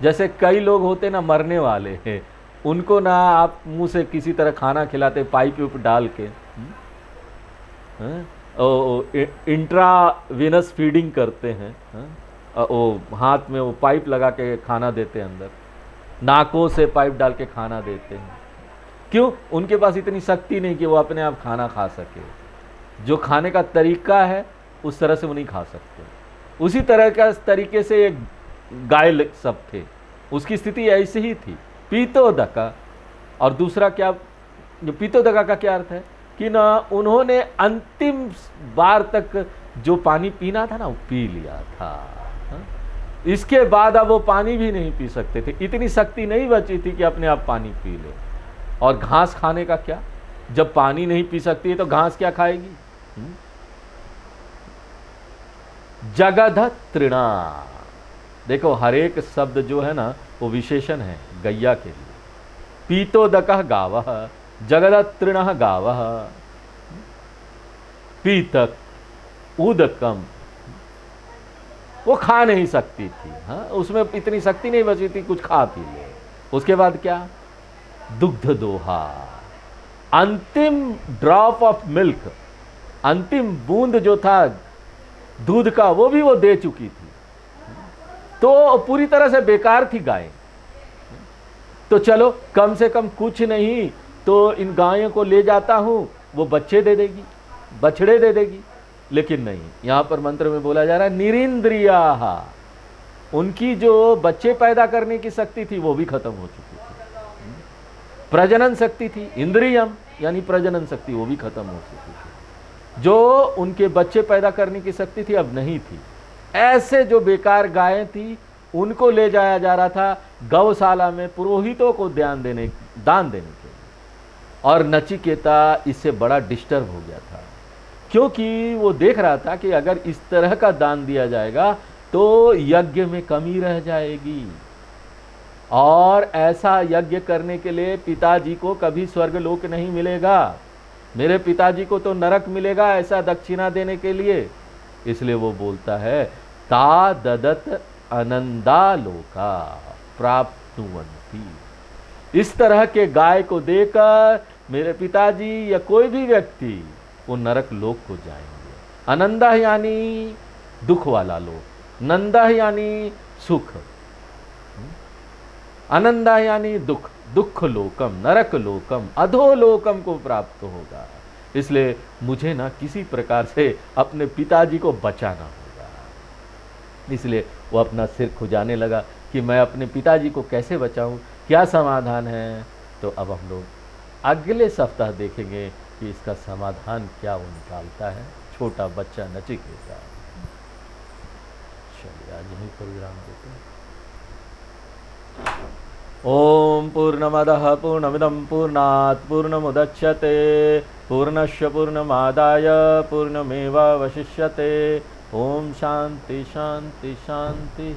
जैसे कई लोग होते ना मरने वाले हैं, उनको ना आप मुंह से किसी तरह खाना खिलाते पाइप डाल के, इंट्रावेनस फीडिंग करते हैं, वो हाथ में वो पाइप लगा के खाना देते हैं, अंदर नाकों से पाइप डाल के खाना देते हैं। क्यों? उनके पास इतनी शक्ति नहीं कि वो अपने आप खाना खा सके। जो खाने का तरीका है उस तरह से वो नहीं खा सकते। उसी तरह का तरीके से एक गाय सब थे, उसकी स्थिति ऐसी ही थी, पीतोदका। और दूसरा क्या, जो पीतोदका का क्या अर्थ है कि ना उन्होंने अंतिम बार तक जो पानी पीना था ना वो पी लिया था, इसके बाद अब वो पानी भी नहीं पी सकते थे, इतनी शक्ति नहीं बची थी कि अपने आप पानी पी ले। और घास खाने का क्या, जब पानी नहीं पी सकती है तो घास क्या खाएगी। जगध तृणा, देखो हर एक शब्द जो है ना वो विशेषण है गैया के लिए। पीतोदकः गावः, जगद तृणः गावः, पीतक उदकम, वो खा नहीं सकती थी, हाँ उसमें इतनी शक्ति नहीं बची थी कुछ खा पी ले। उसके बाद क्या, दुग्ध दोहा, अंतिम ड्रॉप ऑफ मिल्क, अंतिम बूंद जो था दूध का वो भी वो दे चुकी थी, तो पूरी तरह से बेकार थी गाय। तो चलो कम से कम कुछ नहीं तो इन गायों को ले जाता हूं, वो बच्चे दे देगी, बछड़े दे देगी। लेकिन नहीं, यहां पर मंत्र में बोला जा रहा है निरिंद्रियाः, उनकी जो बच्चे पैदा करने की शक्ति थी वो भी खत्म हो चुकी थी। प्रजनन शक्ति थी, इंद्रियम यानी प्रजनन शक्ति, वो भी खत्म हो चुकी थी। जो उनके बच्चे पैदा करने की शक्ति थी अब नहीं थी। ऐसे जो बेकार गायें थी उनको ले जाया जा रहा था गौशाला में पुरोहितों को दान देने के लिए। और नचिकेता इससे बड़ा डिस्टर्ब हो गया था, क्योंकि वो देख रहा था कि अगर इस तरह का दान दिया जाएगा तो यज्ञ में कमी रह जाएगी, और ऐसा यज्ञ करने के लिए पिताजी को कभी स्वर्गलोक नहीं मिलेगा, मेरे पिताजी को तो नरक मिलेगा ऐसा दक्षिणा देने के लिए। इसलिए वो बोलता है ता ददत आनंदालोका प्राप्नुवन्ति, इस तरह के गाय को देकर मेरे पिताजी या कोई भी व्यक्ति वो नरक लोक को जाएंगे। आनंदा यानी दुख वाला लोक, नंदा यानी सुख, आनंदा यानी दुख, दुख लोकम, नरक लोकम, अधोलोकम को प्राप्त होगा। इसलिए मुझे ना किसी प्रकार से अपने पिताजी को बचाना होगा। इसलिए वो अपना सिर खुजाने लगा कि मैं अपने पिताजी को कैसे बचाऊं, क्या समाधान है। तो अब हम लोग अगले सप्ताह देखेंगे कि इसका समाधान क्या वो निकालता है, छोटा बच्चा नचिकेता। चलिए आज यहीं पर विराम देते हैं। ओम पूर्णमदः पूर्णमिदं पूर्णात् पूर्णमुदच्यते पूर्णस्य पूर्णमादाय पूर्णमेवावशिष्यते। ओम शांति शांति शांति।